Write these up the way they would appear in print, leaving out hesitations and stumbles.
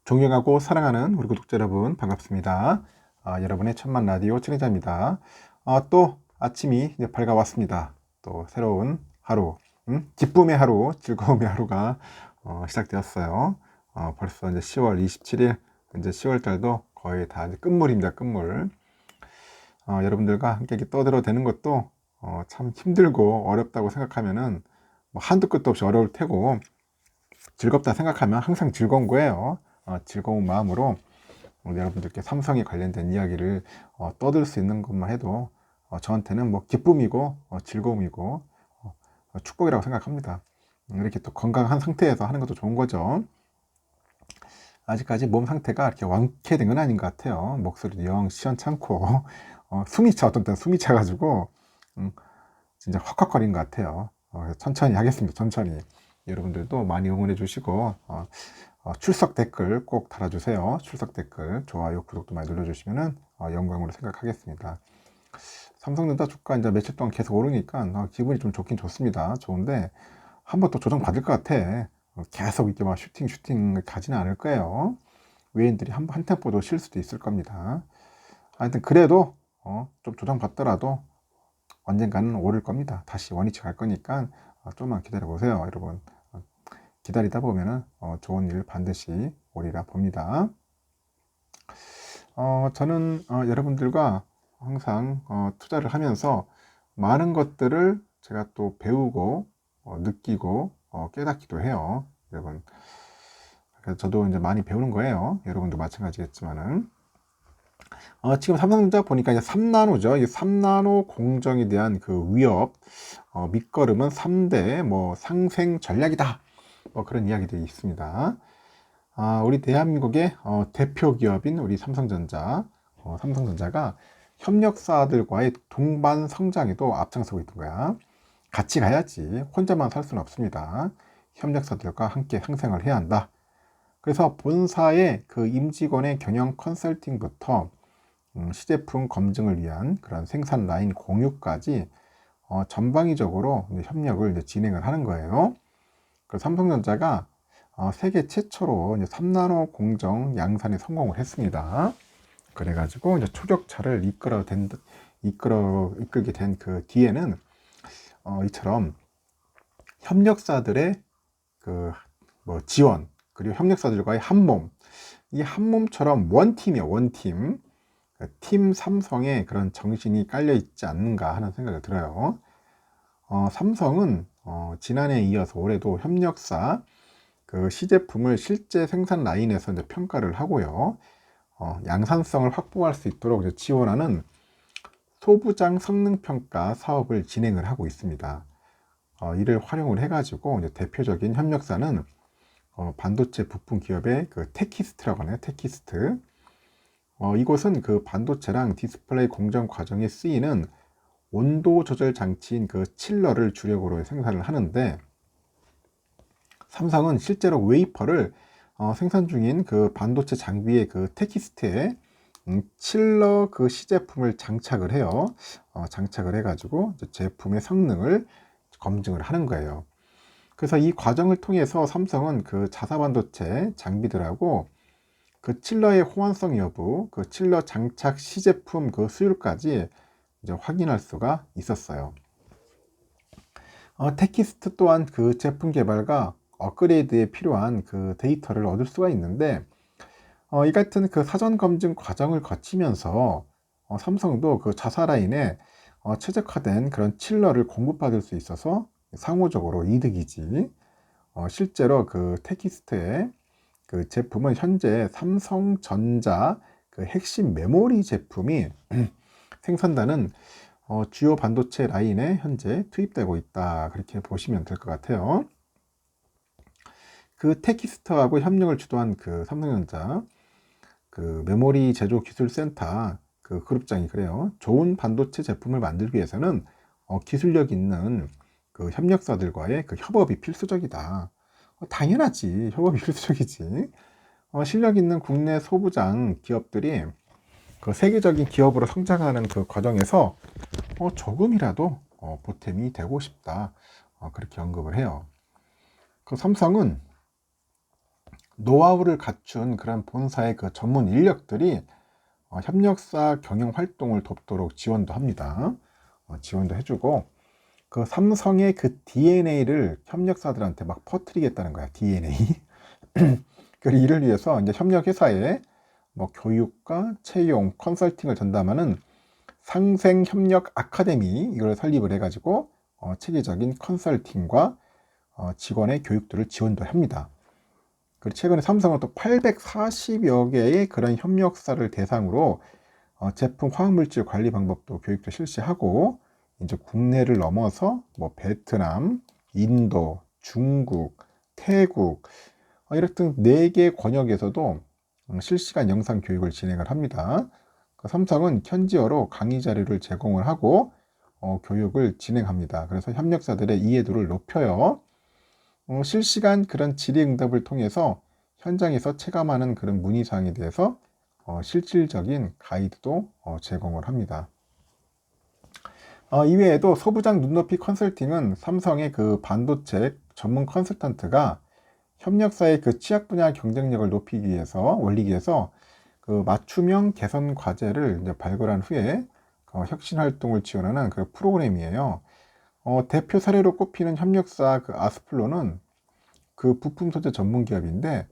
존경하고 사랑하는 우리 구독자 여러분 반갑습니다. 여러분의 천만 라디오 진행자입니다. 또 아침이 이제 밝아왔습니다. 또 새로운 하루, 기쁨의 하루, 즐거움의 하루가 시작되었어요. 벌써 이제 10월 27일, 이제 10월 달도 거의 다 이제 끝물입니다. 끝물. 여러분들과 함께 이렇게 떠들어대는 것도 참 힘들고 어렵다고 생각하면은 뭐 한도 끝도 없이 어려울 테고, 즐겁다 생각하면 항상 즐거운 거예요. 즐거운 마음으로 여러분들께 삼성에 관련된 이야기를 떠들 수 있는 것만 해도 저한테는 뭐 기쁨이고 즐거움이고 축복이라고 생각합니다. 이렇게 또 건강한 상태에서 하는 것도 좋은 거죠. 아직까지 몸 상태가 이렇게 완쾌된 건 아닌 것 같아요. 목소리도 영 시원찮고 숨이 차, 어떤 때는 숨이 차가지고 진짜 헉헉거리는 것 같아요. 천천히 하겠습니다. 천천히. 여러분들도 많이 응원해 주시고 출석 댓글 꼭 달아주세요. 출석 댓글, 좋아요, 구독도 많이 눌러주시면 영광으로 생각하겠습니다. 삼성전자 주가 이제 며칠 동안 계속 오르니까 기분이 좀 좋긴 좋습니다. 좋은데 한번 또 조정 받을 것 같아. 계속 이렇게 막 슈팅 가지는 않을 거예요. 외인들이 한 템포도 쉴 수도 있을 겁니다. 하여튼 그래도 좀 조정 받더라도 언젠가는 오를 겁니다. 다시 원위치 갈 거니까 좀만 기다려 보세요, 여러분. 기다리다 보면은 좋은 일 반드시 오리라 봅니다. 저는 여러분들과 항상 투자를 하면서 많은 것들을 제가 또 배우고 느끼고 깨닫기도 해요, 여러분. 그래서 저도 이제 많이 배우는 거예요. 여러분도 마찬가지겠지만은 지금 삼성전자 보니까 이제 3나노죠. 이 3나노 공정에 대한 그 위협, 밑거름은 3대 뭐 상생 전략이다. 뭐 그런 이야기들이 있습니다. 우리 대한민국의 대표 기업인 우리 삼성전자가 협력사들과의 동반 성장에도 앞장서고 있던 거야. 같이 가야지. 혼자만 살 수는 없습니다. 협력사들과 함께 상생을 해야 한다. 그래서 본사의 그 임직원의 경영 컨설팅부터 시제품 검증을 위한 그런 생산 라인 공유까지 전방위적으로 협력을 이제 진행을 하는 거예요. 그래서 삼성전자가 세계 최초로 이제 3나노 공정 양산에 성공을 했습니다. 그래가지고 이제 초격차를 이끌게 된 그 뒤에는 이처럼 협력사들의 그 뭐 지원, 그리고 협력사들과의 한몸, 이 한몸처럼 원팀이에요. 원팀. 팀 삼성에 그런 정신이 깔려 있지 않는가 하는 생각이 들어요. 삼성은 지난해에 이어서 올해도 협력사 그 시제품을 실제 생산 라인에서 이제 평가를 하고요. 양산성을 확보할 수 있도록 이제 지원하는 소부장 성능평가 사업을 진행을 하고 있습니다. 이를 활용을 해가지고 이제 대표적인 협력사는 반도체 부품 기업의 그 테키스트라고 하네요. 테키스트. 이곳은 그 반도체랑 디스플레이 공정 과정에 쓰이는 온도 조절 장치인 그 칠러를 주력으로 생산을 하는데, 삼성은 실제로 웨이퍼를 생산 중인 그 반도체 장비의 그 테키스트에 칠러 그 시제품을 장착을 해요. 장착을 해가지고 제품의 성능을 검증을 하는 거예요. 그래서 이 과정을 통해서 삼성은 그 자사 반도체 장비들하고 그 칠러의 호환성 여부, 그 칠러 장착 시제품 그 수율까지 이제 확인할 수가 있었어요. 테키스트 또한 그 제품 개발과 업그레이드에 필요한 그 데이터를 얻을 수가 있는데, 이 같은 그 사전 검증 과정을 거치면서 삼성도 그 자사 라인에 최적화된 그런 칠러를 공급받을 수 있어서 상호적으로 이득이지. 실제로 그 테키스트의 그 제품은 현재 삼성전자 그 핵심 메모리 제품이 생산되는 주요 반도체 라인에 현재 투입되고 있다. 그렇게 보시면 될 것 같아요. 그 테키스트하고 협력을 주도한 그 삼성전자 그 메모리 제조 기술 센터 그 그룹장이 그래요. 좋은 반도체 제품을 만들기 위해서는 기술력 있는 그 협력사들과의 그 협업이 필수적이다. 당연하지. 협업이 필수적이지. 실력 있는 국내 소부장 기업들이 그 세계적인 기업으로 성장하는 그 과정에서 조금이라도 보탬이 되고 싶다. 그렇게 언급을 해요. 그 삼성은 노하우를 갖춘 그런 본사의 그 전문 인력들이 협력사 경영 활동을 돕도록 지원도 합니다. 지원도 해주고 그 삼성의 그 DNA를 협력사들한테 막 퍼뜨리겠다는 거야. DNA. 그리고 이를 위해서 이제 협력회사에 뭐 교육과 채용, 컨설팅을 전담하는 상생협력 아카데미 이걸 설립을 해가지고 체계적인 컨설팅과 직원의 교육들을 지원도 합니다. 그리고 최근에 삼성은 또 840여 개의 그런 협력사를 대상으로 제품 화학물질 관리 방법도 교육도 실시하고 이제 국내를 넘어서 뭐 베트남, 인도, 중국, 태국 이렇듯 4개 권역에서도 실시간 영상 교육을 진행을 합니다. 삼성은 현지어로 강의 자료를 제공을 하고 교육을 진행합니다. 그래서 협력사들의 이해도를 높여요. 실시간 그런 질의응답을 통해서 현장에서 체감하는 그런 문의사항에 대해서 실질적인 가이드도 제공을 합니다. 이외에도 소부장 눈높이 컨설팅은 삼성의 그 반도체 전문 컨설턴트가 협력사의 그 취약 분야 경쟁력을 높이기 위해서 올리기 위해서 그 맞춤형 개선 과제를 이제 발굴한 후에 혁신 활동을 지원하는 그 프로그램이에요. 대표 사례로 꼽히는 협력사 그 아스플로는 그 부품 소재 전문 기업인데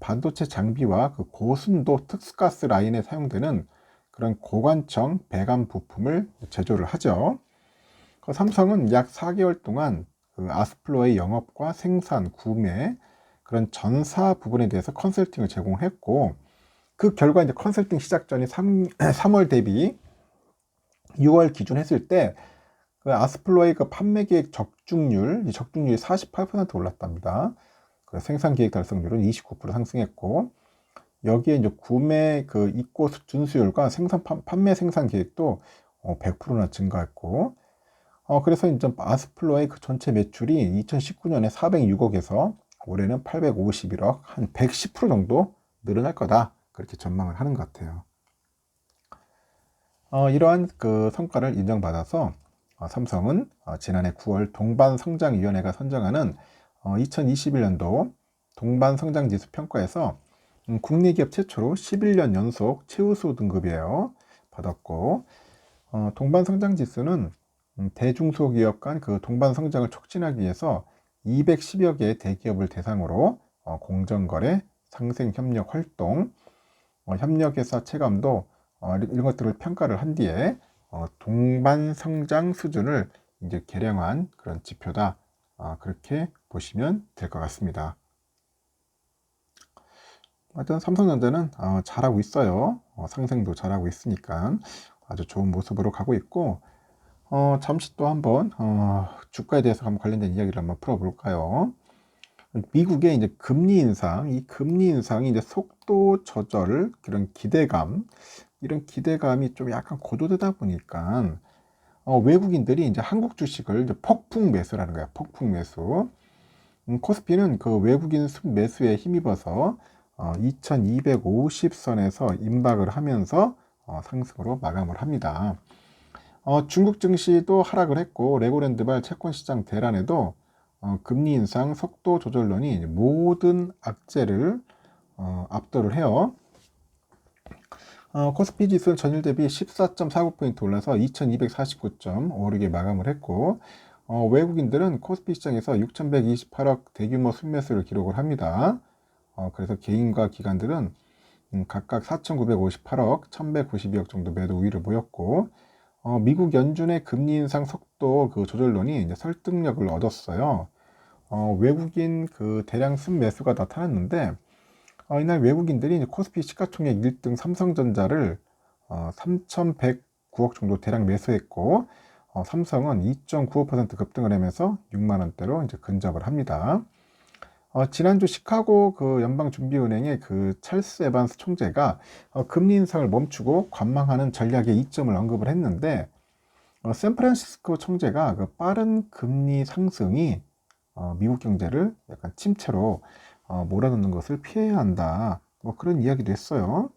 반도체 장비와 그 고순도 특수가스 라인에 사용되는 그런 고관청 배관 부품을 제조를 하죠. 삼성은 약 4개월 동안 그 아스플로의 영업과 생산, 구매 그런 전사 부분에 대해서 컨설팅을 제공했고 그 결과 이제 컨설팅 시작 전이 3월 대비 6월 기준 했을 때 그 아스플로의 그 판매 계획 적중률이 48% 올랐답니다. 그 생산 계획 달성률은 29% 상승했고 여기에 이제 구매 그 입고 준수율과 판매 생산 계획도 100%나 증가했고 그래서 이제 아스플로의 그 전체 매출이 2019년에 406억에서 올해는 851억, 한 110% 정도 늘어날 거다. 그렇게 전망을 하는 것 같아요. 이러한 그 성과를 인정받아서 삼성은 지난해 9월 동반성장위원회가 선정하는 2021년도 동반성장지수 평가에서 국내 기업 최초로 11년 연속 최우수 등급이에요. 받았고 동반성장지수는 대중소기업 간 그 동반성장을 촉진하기 위해서 210여 개의 대기업을 대상으로 공정거래, 상생협력 활동, 협력회사 체감도 이런 것들을 평가를 한 뒤에 동반성장 수준을 이제 계량한 그런 지표다. 그렇게 보시면 될 것 같습니다. 하여튼 삼성전자는 잘하고 있어요. 상생도 잘하고 있으니까 아주 좋은 모습으로 가고 있고 잠시 또 한번 주가에 대해서 한번 관련된 이야기를 한번 풀어볼까요? 미국의 이제 금리 인상, 이 금리 인상이 이제 속도 조절, 그런 기대감, 이런 기대감이 좀 약간 고조되다 보니까 외국인들이 이제 한국 주식을 이제 폭풍 매수라는 거야. 폭풍 매수. 코스피는 그 외국인 매수에 힘입어서 2250선에서 임박을 하면서 상승으로 마감을 합니다. 중국 증시도 하락을 했고 레고랜드발 채권시장 대란에도 금리 인상 속도 조절론이 모든 악재를 압도를 해요. 코스피 지수는 전일 대비 14.49포인트 올라서 2249.56에 마감을 했고 외국인들은 코스피 시장에서 6128억 대규모 순매수를 기록을 합니다. 그래서 개인과 기관들은 각각 4958억, 1192억 정도 매도 우위를 보였고 미국 연준의 금리 인상 속도 그 조절론이 이제 설득력을 얻었어요. 외국인 그 대량 순매수가 나타났는데 이날 외국인들이 이제 코스피 시가총액 1등 삼성전자를 3,109억 정도 대량 매수했고 삼성은 2.95% 급등을 하면서 6만 원대로 이제 근접을 합니다. 지난주 시카고 그 연방준비은행의 그 찰스 에반스 총재가 금리 인상을 멈추고 관망하는 전략의 이점을 언급을 했는데 샌프란시스코 총재가 그 빠른 금리 상승이 미국 경제를 약간 침체로 몰아넣는 것을 피해야 한다. 뭐 그런 이야기도 했어요.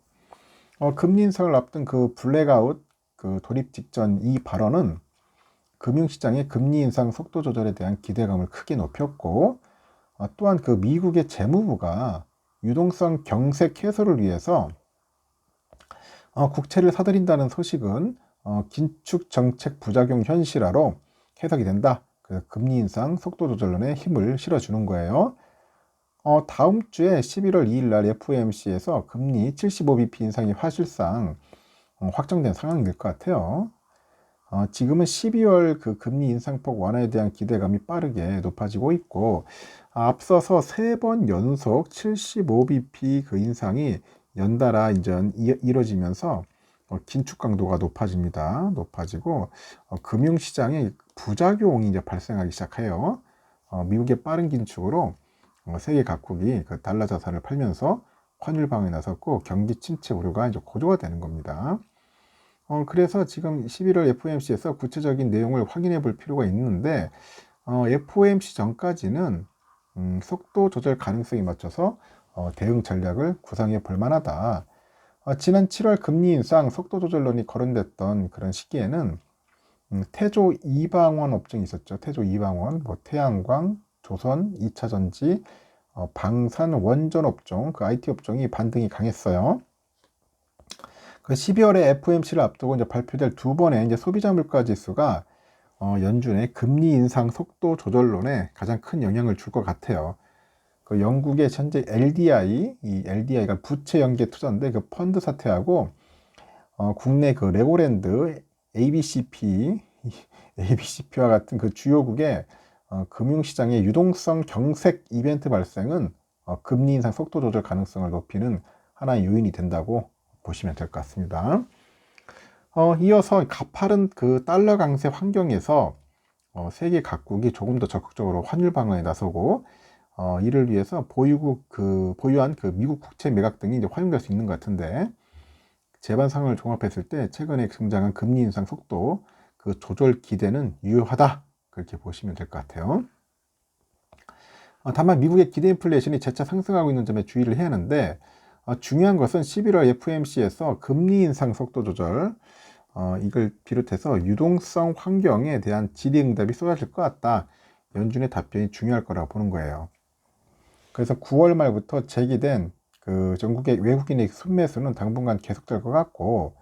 금리 인상을 앞둔 그 블랙아웃 그 돌입 직전 이 발언은 금융시장의 금리 인상 속도 조절에 대한 기대감을 크게 높였고 또한 그 미국의 재무부가 유동성 경색 해소를 위해서 국채를 사들인다는 소식은 긴축 정책 부작용 현실화로 해석이 된다. 그래서 금리 인상 속도 조절론에 힘을 실어주는 거예요. 다음 주에 11월 2일 날 FOMC에서 금리 75bp 인상이 사실상 확정된 상황일 것 같아요. 지금은 12월 그 금리 인상폭 완화에 대한 기대감이 빠르게 높아지고 있고, 앞서서 3번 연속 75bp 그 인상이 연달아 이제 이뤄지면서 긴축 강도가 높아지고 금융시장에 부작용이 이제 발생하기 시작해요. 미국의 빠른 긴축으로 세계 각국이 그 달러 자산을 팔면서 환율 방어에 나섰고 경기 침체 우려가 이제 고조가 되는 겁니다. 그래서 지금 11월 FOMC에서 구체적인 내용을 확인해 볼 필요가 있는데, FOMC 전까지는 속도 조절 가능성에 맞춰서 대응 전략을 구상해 볼 만하다. 지난 7월 금리 인상 속도 조절론이 거론됐던 그런 시기에는 태조 이방원 업종이 있었죠. 태조 이방원, 뭐 태양광, 조선, 2차전지, 방산, 원전 업종, 그 IT 업종이 반등이 강했어요. 그 12월에 FOMC를 앞두고 이제 발표될 두 번의 이제 소비자 물가 지수가 연준의 금리 인상 속도 조절론에 가장 큰 영향을 줄 것 같아요. 그 영국의 현재 LDI, 이 LDI가 부채 연계 투자인데 그 펀드 사태하고 국내 그 레고랜드, ABCP와 같은 그 주요국의 금융시장의 유동성 경색 이벤트 발생은 금리 인상 속도 조절 가능성을 높이는 하나의 요인이 된다고 보시면 될 것 같습니다. 이어서 가파른 그 달러 강세 환경에서 세계 각국이 조금 더 적극적으로 환율 방어에 나서고 이를 위해서 보유한 그 미국 국채 매각 등이 이제 활용될 수 있는 것 같은데, 재반 상황을 종합했을 때 최근에 등장한 금리 인상 속도 그 조절 기대는 유효하다, 그렇게 보시면 될 것 같아요. 다만 미국의 기대 인플레이션이 재차 상승하고 있는 점에 주의를 해야 하는데, 중요한 것은 11월 FOMC에서 금리 인상 속도 조절, 이걸 비롯해서 유동성 환경에 대한 질의응답이 쏟아질 것 같다. 연준의 답변이 중요할 거라고 보는 거예요. 그래서 9월 말부터 제기된 그 전국의 외국인의 순매수는 당분간 계속될 것 같고,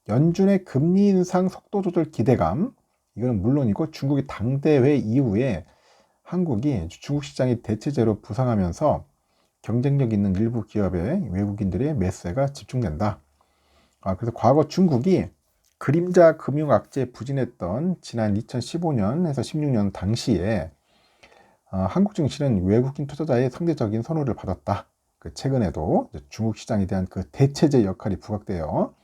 연준의 금리 인상 속도 조절 기대감, 이건 물론이고 중국의 당대회 이후에 한국이 중국 시장이 대체제로 부상하면서 경쟁력 있는 일부 기업의 외국인들의 매수세가 집중된다. 그래서 과거 중국이 그림자 금융 악재에 부진했던 지난 2015년에서 16년 당시에 한국 증시는 외국인 투자자의 상대적인 선호를 받았다. 그 최근에도 중국 시장에 대한 그 대체제 역할이 부각돼요.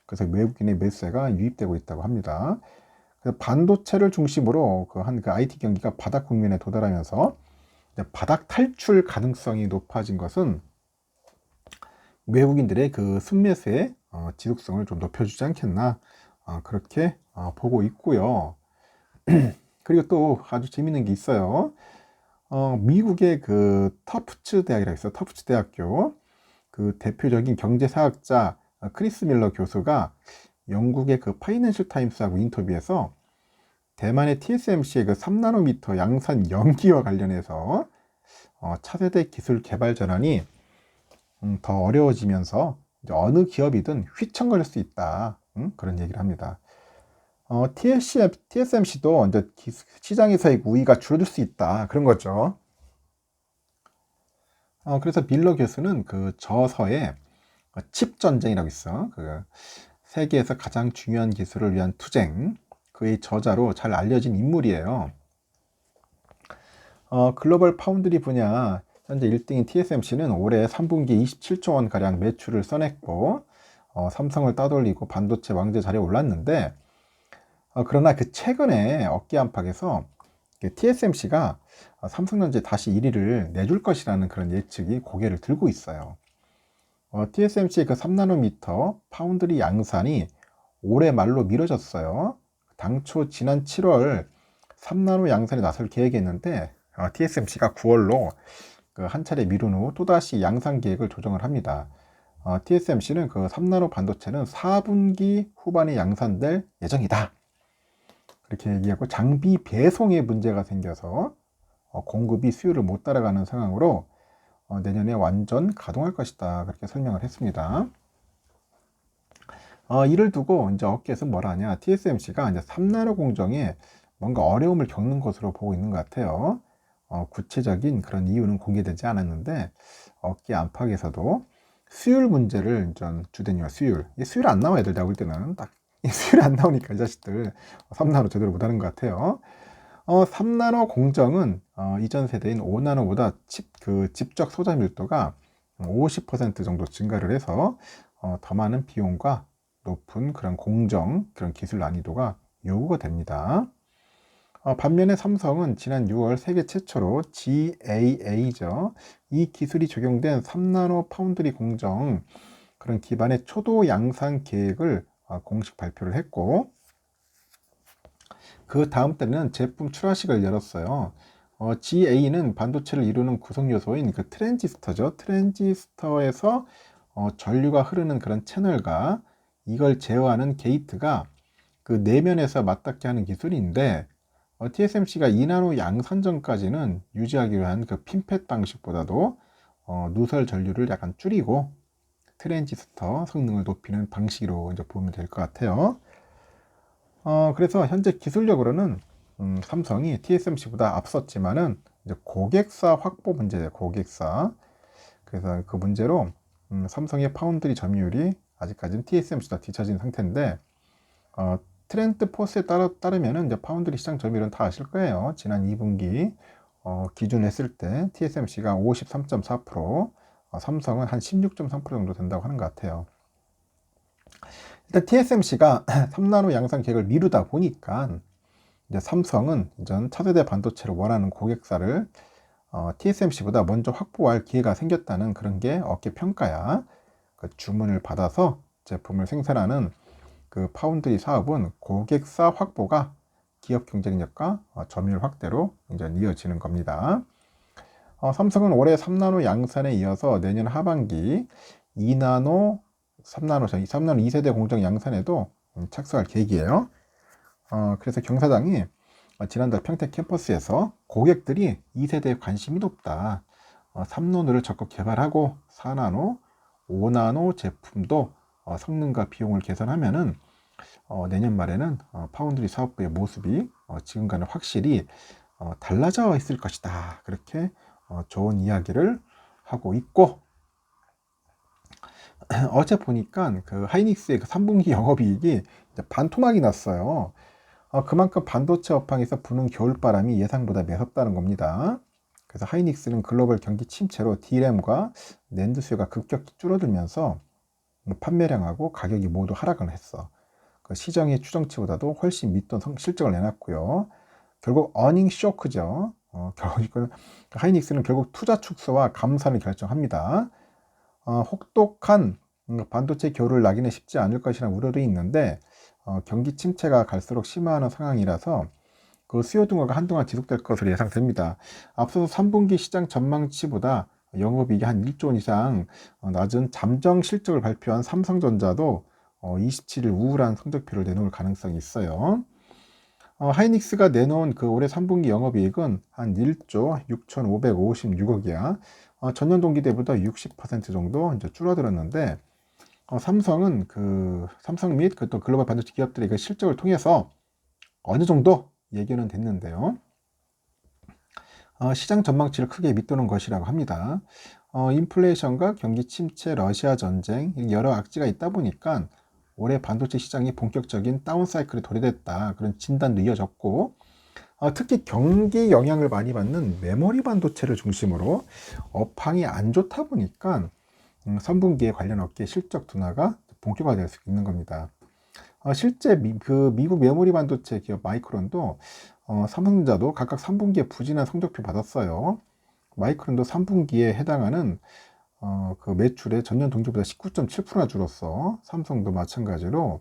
그래서 외국인의 매수세가 유입되고 있다고 합니다. 그래서 반도체를 중심으로 그 IT 경기가 바닥 국면에 도달하면서 바닥 탈출 가능성이 높아진 것은 외국인들의 그 순매수의 지속성을 좀 높여주지 않겠나, 그렇게 보고 있고요. 그리고 또 아주 재밌는 게 있어요. 미국의 그 터프츠 대학이라고 있어요. 터프츠 대학교 그 대표적인 경제사학자 크리스 밀러 교수가 영국의 그 파이낸셜 타임스하고 인터뷰에서 대만의 TSMC의 그 3나노미터 양산 연기와 관련해서 차세대 기술 개발 전환이 더 어려워지면서 어느 기업이든 휘청거릴 수 있다, 그런 얘기를 합니다. TSMC도 이제 시장에서의 우위가 줄어들 수 있다, 그런 거죠. 그래서 밀러 교수는 그 저서에 칩 전쟁이라고 있어. 그 세계에서 가장 중요한 기술을 위한 투쟁, 그의 저자로 잘 알려진 인물이에요. 글로벌 파운드리 분야 현재 1등인 TSMC는 올해 3분기 27조 원 가량 매출을 써냈고 삼성을 따돌리고 반도체 왕좌 자리에 올랐는데, 그러나 그 최근에 어깨 안팎에서 TSMC가 삼성전자에 다시 1위를 내줄 것이라는 그런 예측이 고개를 들고 있어요. TSMC의 그 3나노미터 파운드리 양산이 올해 말로 미뤄졌어요. 당초 지난 7월 3나노 양산에 나설 계획이었는데 TSMC가 9월로 한 차례 미룬 후 또다시 양산 계획을 조정을 합니다. TSMC는 그 3나노 반도체는 4분기 후반에 양산될 예정이다, 그렇게 얘기하고, 장비 배송에 문제가 생겨서 공급이 수요를 못 따라가는 상황으로 내년에 완전 가동할 것이다. 그렇게 설명을 했습니다. 이를 두고 이제 업계에서 뭐라 하냐, TSMC가 이제 3나노 공정에 뭔가 어려움을 겪는 것으로 보고 있는 것 같아요. 구체적인 그런 이유는 공개되지 않았는데 업계 안팎에서도 수율 문제를 전 주된 이유가 수율. 이 수율 안 나와, 애들 내가 볼 때는 딱 이 수율이 안 나오니까 이 자식들 3나노 제대로 못하는 것 같아요. 3나노 공정은 이전 세대인 5나노보다 집적 소자 밀도가 50% 정도 증가를 해서 더 많은 비용과 높은 그런 공정, 그런 기술 난이도가 요구가 됩니다. 반면에 삼성은 지난 6월 세계 최초로 GAA죠. 이 기술이 적용된 3나노 파운드리 공정 그런 기반의 초도 양산 계획을 공식 발표를 했고, 그 다음 달에는 제품 출하식을 열었어요. GA는 반도체를 이루는 구성 요소인 그 트랜지스터죠. 트랜지스터에서 전류가 흐르는 그런 채널과 이걸 제어하는 게이트가 그 내면에서 맞닿게 하는 기술인데, TSMC가 2나노 양산전까지는 유지하기로 한 그 핀팻 방식보다도 누설 전류를 약간 줄이고 트랜지스터 성능을 높이는 방식으로 이제 보면 될 것 같아요. 그래서 현재 기술력으로는 삼성이 TSMC보다 앞섰지만은 이제 고객사 확보 문제예요. 고객사. 그래서 그 문제로 삼성의 파운드리 점유율이 아직까지는 TSMC보다 뒤처진 상태인데, 트렌드 포스에 따르면은 이제 파운드리 시장 점유율은 다 아실 거예요. 지난 2분기 기준 했을 때 TSMC가 53.4%, 삼성은 한 16.3% 정도 된다고 하는 것 같아요. 일단 TSMC가 3나노 양산 계획을 미루다 보니까 이제 삼성은 이전 차세대 반도체를 원하는 고객사를 TSMC보다 먼저 확보할 기회가 생겼다는 그런 게 업계 평가야. 그 주문을 받아서 제품을 생산하는 그 파운드리 사업은 고객사 확보가 기업 경쟁력과 점유율 확대로 이제 이어지는 겁니다. 삼성은 올해 3나노 양산에 이어서 내년 하반기 2나노, 3나노 2세대 공정 양산에도 착수할 계획이에요. 그래서 경사장이 지난달 평택 캠퍼스에서 고객들이 2세대에 관심이 높다. 3나노를 적극 개발하고 4나노, 5나노 제품도 성능과 비용을 개선하면은 내년 말에는 파운드리 사업부의 모습이 지금과는 확실히 달라져 있을 것이다. 그렇게 좋은 이야기를 하고 있고, 어제 보니까 그 하이닉스의 그 3분기 영업이익이 반토막이 났어요. 그만큼 반도체 업황에서 부는 겨울바람이 예상보다 매섭다는 겁니다. 그래서 하이닉스는 글로벌 경기 침체로 D램과 낸드 수요가 급격히 줄어들면서 판매량하고 가격이 모두 하락을 했어. 그 시장의 추정치보다도 훨씬 밑돈 실적을 내놨고요. 결국 어닝 쇼크죠. 결국 하이닉스는 결국 투자 축소와 감산을 결정합니다. 혹독한 반도체 겨울을 나기는 쉽지 않을 것이라는 우려도 있는데, 경기 침체가 갈수록 심화하는 상황이라서 그 수요 둔화가 한동안 지속될 것으로 예상됩니다. 앞서서 3분기 시장 전망치보다 영업이익이 한 1조 원 이상 낮은 잠정 실적을 발표한 삼성전자도 27일 우울한 성적표를 내놓을 가능성이 있어요. 하이닉스가 내놓은 그 올해 3분기 영업이익은 한 1조 6,556억이야. 전년 동기 대보다 60% 정도 이제 줄어들었는데, 삼성은 삼성 및 그 또 글로벌 반도체 기업들의 그 실적을 통해서 어느 정도 예견은 됐는데요. 시장 전망치를 크게 밑도는 것이라고 합니다. 인플레이션과 경기 침체, 러시아 전쟁, 여러 악재가 있다 보니까 올해 반도체 시장이 본격적인 다운 사이클에 도래됐다. 그런 진단도 이어졌고, 특히 경기 영향을 많이 받는 메모리 반도체를 중심으로 업황이 안 좋다 보니까 3분기에 관련 업계 실적 둔화가 본격화될 수 있는 겁니다. 실제 미국 메모리 반도체 기업 마이크론도 삼성전자도 각각 3분기에 부진한 성적표 받았어요. 마이크론도 3분기에 해당하는 그 매출의 전년 동기보다 19.7%나 줄었어. 삼성도 마찬가지로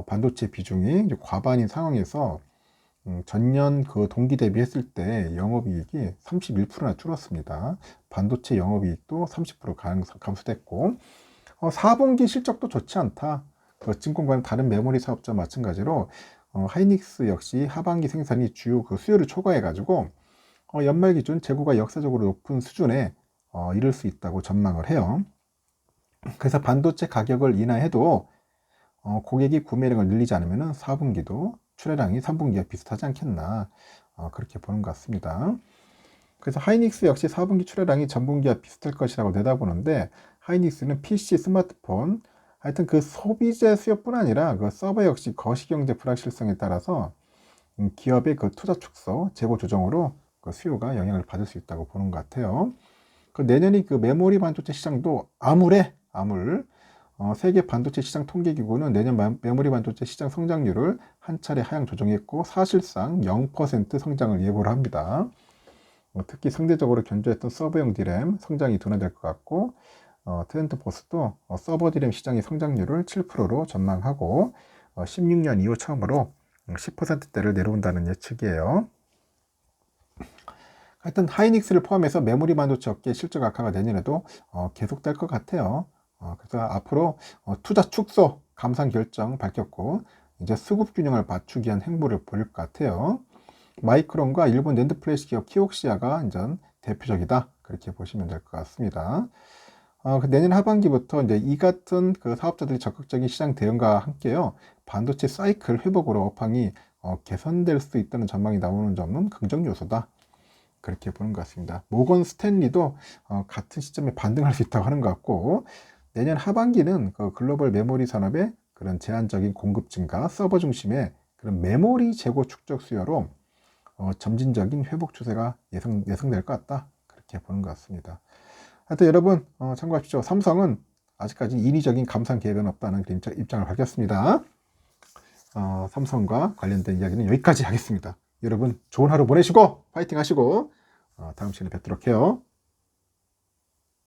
반도체 비중이 이제 과반인 상황에서 전년 그 동기 대비했을 때 영업이익이 31%나 줄었습니다. 반도체 영업이익도 30% 감소됐고, 4분기 실적도 좋지 않다. 그 증권과는 다른 메모리 사업자 마찬가지로 하이닉스 역시 하반기 생산이 주요 그 수요를 초과해가지고 연말 기준 재고가 역사적으로 높은 수준에 이룰 수 있다고 전망을 해요. 그래서 반도체 가격을 인하해도 고객이 구매량을 늘리지 않으면 4분기도 출하량이 3분기와 비슷하지 않겠나, 그렇게 보는 것 같습니다. 그래서 하이닉스 역시 4분기 출하량이 전분기와 비슷할 것이라고 내다보는데, 하이닉스는 PC, 스마트폰, 하여튼 그 소비재 수요뿐 아니라 그 서버 역시 거시경제 불확실성에 따라서 기업의 그 투자 축소, 재고 조정으로 그 수요가 영향을 받을 수 있다고 보는 것 같아요. 그 내년이 그 메모리 반도체 시장도 암울. 세계 반도체 시장 통계기구는 내년 메모리 반도체 시장 성장률을 한 차례 하향 조정했고 사실상 0% 성장을 예고를 합니다. 특히 상대적으로 견조했던 서버용 디램 성장이 둔화될 것 같고, 트렌드포스도 서버 디램 시장의 성장률을 7%로 전망하고 16년 이후 처음으로 10%대를 내려온다는 예측이에요. 하여튼 하이닉스를 포함해서 메모리 반도체 업계 실적 악화가 내년에도 계속될 것 같아요. 그래서 앞으로 투자 축소 감산 결정 밝혔고 이제 수급 균형을 맞추기 위한 행보를 보일 것 같아요. 마이크론과 일본 낸드 플래시 기업 키옥시아가 이제 대표적이다, 그렇게 보시면 될 것 같습니다. 그 내년 하반기부터 이제 이 같은 그 사업자들이 적극적인 시장 대응과 함께요, 반도체 사이클 회복으로 업황이 개선될 수 있다는 전망이 나오는 점은 긍정 요소다, 그렇게 보는 것 같습니다. 모건 스탠리도 같은 시점에 반등할 수 있다고 하는 것 같고, 내년 하반기는 그 글로벌 메모리 산업의 그런 제한적인 공급 증가, 서버 중심의 그런 메모리 재고 축적 수요로 점진적인 회복 추세가 예상될 것 같다, 그렇게 보는 것 같습니다. 하여튼 여러분 참고하십시오. 삼성은 아직까지 인위적인 감산 계획은 없다는 입장을 밝혔습니다. 삼성과 관련된 이야기는 여기까지 하겠습니다. 여러분 좋은 하루 보내시고 파이팅 하시고 다음 시간에 뵙도록 해요.